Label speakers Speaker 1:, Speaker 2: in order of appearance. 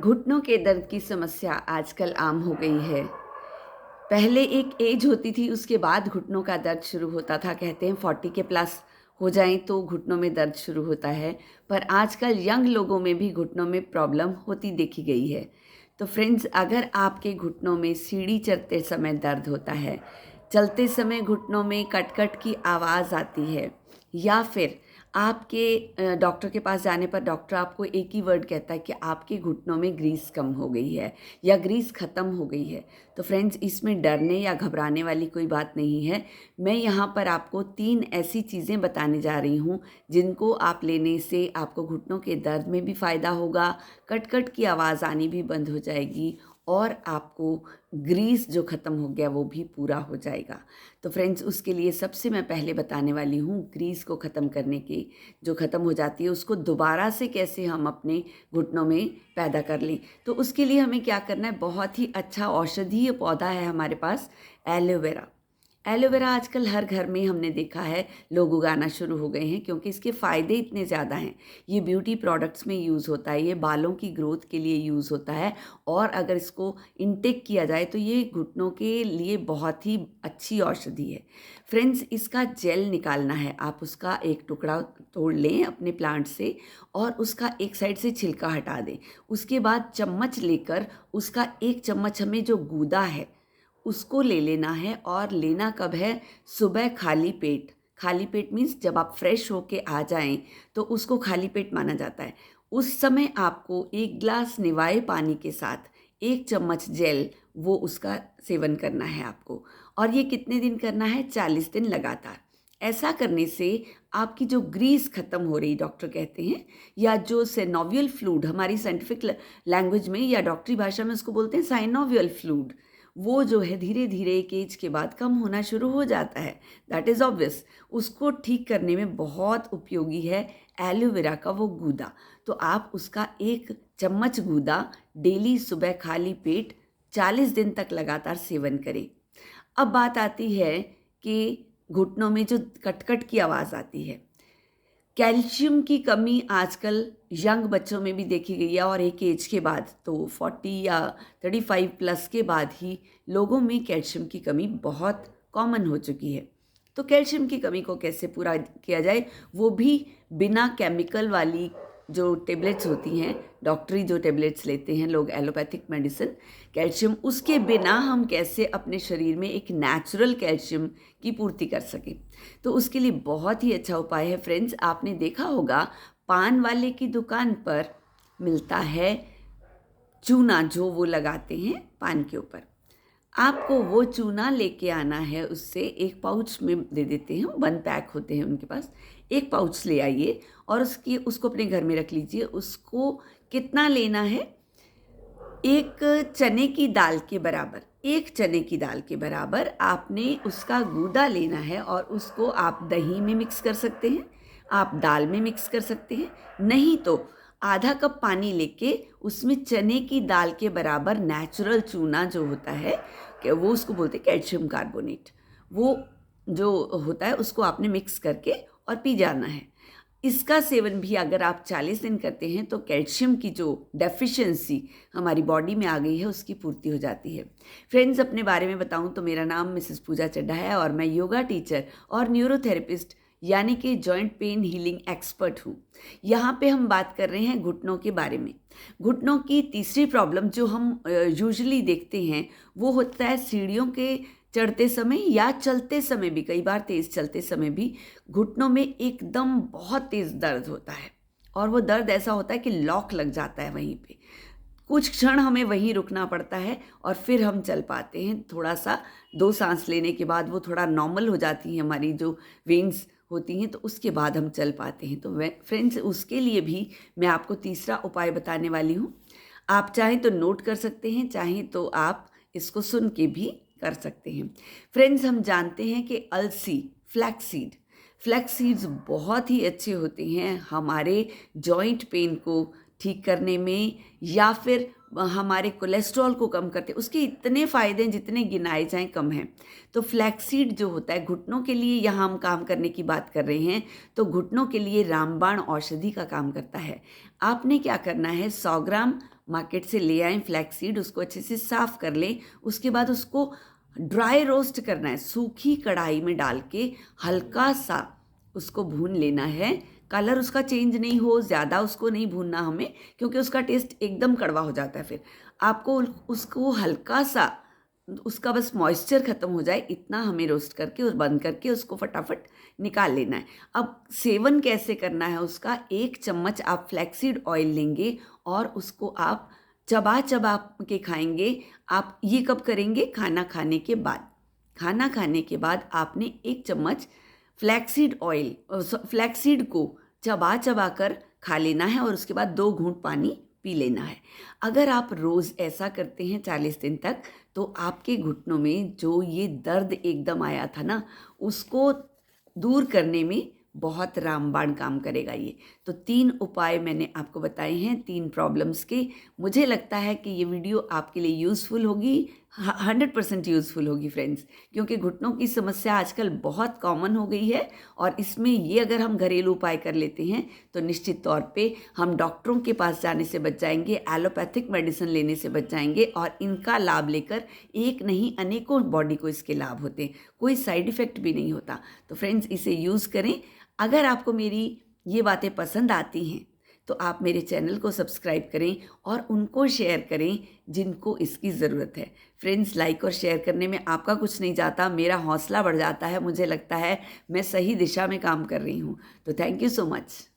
Speaker 1: घुटनों के दर्द की समस्या आजकल आम हो गई है। पहले एक एज होती थी, उसके बाद घुटनों का दर्द शुरू होता था। कहते हैं 40 के प्लस हो जाएँ तो घुटनों में दर्द शुरू होता है। पर आजकल यंग लोगों में भी घुटनों में प्रॉब्लम होती देखी गई है। तो फ्रेंड्स, अगर आपके घुटनों में सीढ़ी चढ़ते समय दर्द होता है, चलते समय घुटनों में कट-कट की आवाज़ आती है, या फिर आपके डॉक्टर के पास जाने पर डॉक्टर आपको एक ही वर्ड कहता है कि आपके घुटनों में ग्रीस कम हो गई है या ग्रीस ख़त्म हो गई है, तो फ्रेंड्स, इसमें डरने या घबराने वाली कोई बात नहीं है। मैं यहाँ पर आपको 3 ऐसी चीज़ें बताने जा रही हूँ जिनको आप लेने से आपको घुटनों के दर्द में भी फ़ायदा होगा, कट-कट की आवाज़ आनी भी बंद हो जाएगी और आपको ग्रीस जो ख़त्म हो गया वो भी पूरा हो जाएगा। तो फ्रेंड्स, उसके लिए सबसे मैं पहले बताने वाली हूँ ग्रीस को ख़त्म करने की, जो ख़त्म हो जाती है उसको दोबारा से कैसे हम अपने घुटनों में पैदा कर लें। तो उसके लिए हमें क्या करना है, बहुत ही अच्छा औषधीय पौधा है हमारे पास, एलोवेरा। एलोवेरा आजकल हर घर में हमने देखा है लोग उगाना शुरू हो गए हैं, क्योंकि इसके फ़ायदे इतने ज़्यादा हैं। ये ब्यूटी प्रोडक्ट्स में यूज़ होता है, ये बालों की ग्रोथ के लिए यूज़ होता है और अगर इसको इनटेक किया जाए तो ये घुटनों के लिए बहुत ही अच्छी औषधि है। फ्रेंड्स, इसका जेल निकालना है, आप उसका एक टुकड़ा तोड़ लें अपने प्लांट से और उसका एक साइड से छिलका हटा दें। उसके बाद चम्मच लेकर उसका 1 चम्मच हमें जो गूदा है उसको ले लेना है, और लेना कब है, सुबह खाली पेट। खाली पेट मीन्स जब आप फ्रेश होके आ जाएं तो उसको खाली पेट माना जाता है। उस समय आपको 1 ग्लास निवाए पानी के साथ 1 चम्मच जेल, वो उसका सेवन करना है आपको। और ये कितने दिन करना है, 40 दिन लगातार। ऐसा करने से आपकी जो ग्रीस ख़त्म हो रही डॉक्टर कहते हैं, या जो सिनोवियल फ्लूइड हमारी साइंटिफिक लैंग्वेज में या डॉक्टरी भाषा में उसको बोलते हैं साइनोवियल फ्लूइड, वो जो है धीरे धीरे एक एज के बाद कम होना शुरू हो जाता है। That is obvious. उसको ठीक करने में बहुत उपयोगी है एलोवेरा का वो गूदा। तो आप उसका 1 चम्मच गूदा डेली सुबह खाली पेट 40 दिन तक लगातार सेवन करें। अब बात आती है कि घुटनों में जो कट-कट की आवाज़ आती है, कैल्शियम की कमी आजकल यंग बच्चों में भी देखी गई है, और एक एज के बाद तो 40 या 35 प्लस के बाद ही लोगों में कैल्शियम की कमी बहुत कॉमन हो चुकी है। तो कैल्शियम की कमी को कैसे पूरा किया जाए, वो भी बिना केमिकल वाली जो टेबलेट्स होती हैं, डॉक्टरी जो टेबलेट्स लेते हैं लोग, एलोपैथिक मेडिसिन, कैल्शियम, उसके बिना हम कैसे अपने शरीर में एक नेचुरल कैल्शियम की पूर्ति कर सकें। तो उसके लिए बहुत ही अच्छा उपाय है फ्रेंड्स। आपने देखा होगा पान वाले की दुकान पर मिलता है चूना, जो वो लगाते हैं पान के ऊपर। आपको वो चूना लेके आना है, उससे एक पाउच में दे देते हैं, 1 पैक होते हैं उनके पास। 1 पाउच ले आइए और उसको अपने घर में रख लीजिए। उसको कितना लेना है, 1 चने की दाल के बराबर, 1 चने की दाल के बराबर आपने उसका गूदा लेना है, और उसको आप दही में मिक्स कर सकते हैं, आप दाल में मिक्स कर सकते हैं, नहीं तो आधा कप पानी लेके उसमें चने की दाल के बराबर नेचुरल चूना जो होता है, कि वो उसको बोलते हैं कैल्शियम कार्बोनेट, वो जो होता है उसको आपने मिक्स करके और पी जाना है। इसका सेवन भी अगर आप 40 दिन करते हैं तो कैल्शियम की जो डेफिशिएंसी हमारी बॉडी में आ गई है उसकी पूर्ति हो जाती है। फ्रेंड्स, अपने बारे में बताऊं तो मेरा नाम मिसेस पूजा चड्ढा है और मैं योगा टीचर और न्यूरोथेरेपिस्ट यानी कि जॉइंट पेन हीलिंग एक्सपर्ट हूँ। यहाँ पे हम बात कर रहे हैं घुटनों के बारे में। घुटनों की तीसरी प्रॉब्लम जो हम यूजुअली देखते हैं वो होता है सीढ़ियों के चढ़ते समय या चलते समय भी, कई बार तेज़ चलते समय भी घुटनों में एकदम बहुत तेज़ दर्द होता है, और वो दर्द ऐसा होता है कि लॉक लग जाता है वहीं पे। कुछ क्षण हमें वहीं रुकना पड़ता है और फिर हम चल पाते हैं। थोड़ा सा 2 सांस लेने के बाद वो थोड़ा नॉर्मल हो जाती हैं हमारी जो वेन्स होती हैं, तो उसके बाद हम चल पाते हैं। तो फ्रेंड्स, उसके लिए भी मैं आपको तीसरा उपाय बताने वाली हूँ। आप चाहें तो नोट कर सकते हैं, चाहें तो आप इसको सुन के भी कर सकते हैं। फ्रेंड्स, हम जानते हैं कि अलसी, फ्लैक्स सीड्स बहुत ही अच्छे होते हैं हमारे जॉइंट पेन को ठीक करने में, या फिर हमारे कोलेस्ट्रॉल को कम करते हैं। उसके इतने फ़ायदे हैं जितने गिनाए जाएं कम हैं। तो फ्लैक्सीड जो होता है घुटनों के लिए, यहाँ हम काम करने की बात कर रहे हैं, तो घुटनों के लिए रामबाण औषधि का काम करता है। आपने क्या करना है, 100 ग्राम मार्केट से ले आएँ फ्लैक्सीड, उसको अच्छे से साफ़ कर लें। उसके बाद उसको ड्राई रोस्ट करना है, सूखी कढ़ाई में डाल के हल्का सा उसको भून लेना है। कलर उसका चेंज नहीं हो, ज़्यादा उसको नहीं भूनना हमें, क्योंकि उसका टेस्ट एकदम कड़वा हो जाता है। फिर आपको उसको हल्का सा उसका बस मॉइस्चर ख़त्म हो जाए इतना हमें रोस्ट करके और बंद करके उसको फटाफट निकाल लेना है। अब सेवन कैसे करना है उसका, 1 चम्मच आप फ्लैक्सीड ऑयल लेंगे और उसको आप चबा चबा के खाएंगे। आप ये कब करेंगे, खाना खाने के बाद। खाना खाने के बाद आपने 1 चम्मच फ्लैक्सीड को चबा चबा कर खा लेना है और उसके बाद 2 घूंट पानी पी लेना है। अगर आप रोज़ ऐसा करते हैं 40 दिन तक, तो आपके घुटनों में जो ये दर्द एकदम आया था ना, उसको दूर करने में बहुत रामबाण काम करेगा ये। तो 3 उपाय मैंने आपको बताए हैं 3 प्रॉब्लम्स के। मुझे लगता है कि ये वीडियो आपके लिए यूज़फुल होगी, 100% यूज़फुल होगी फ्रेंड्स, क्योंकि घुटनों की समस्या आजकल बहुत कॉमन हो गई है और इसमें ये अगर हम घरेलू उपाय कर लेते हैं तो निश्चित तौर पे हम डॉक्टरों के पास जाने से बच जाएंगे, एलोपैथिक मेडिसिन लेने से बच जाएंगे और इनका लाभ लेकर एक नहीं अनेकों बॉडी को इसके लाभ होते हैं, कोई साइड इफ़ेक्ट भी नहीं होता। तो फ्रेंड्स इसे यूज़ करें। अगर आपको मेरी ये बातें पसंद आती हैं तो आप मेरे चैनल को सब्सक्राइब करें और उनको शेयर करें जिनको इसकी ज़रूरत है। फ्रेंड्स, लाइक और शेयर करने में आपका कुछ नहीं जाता, मेरा हौसला बढ़ जाता है, मुझे लगता है मैं सही दिशा में काम कर रही हूँ। तो थैंक यू सो मच।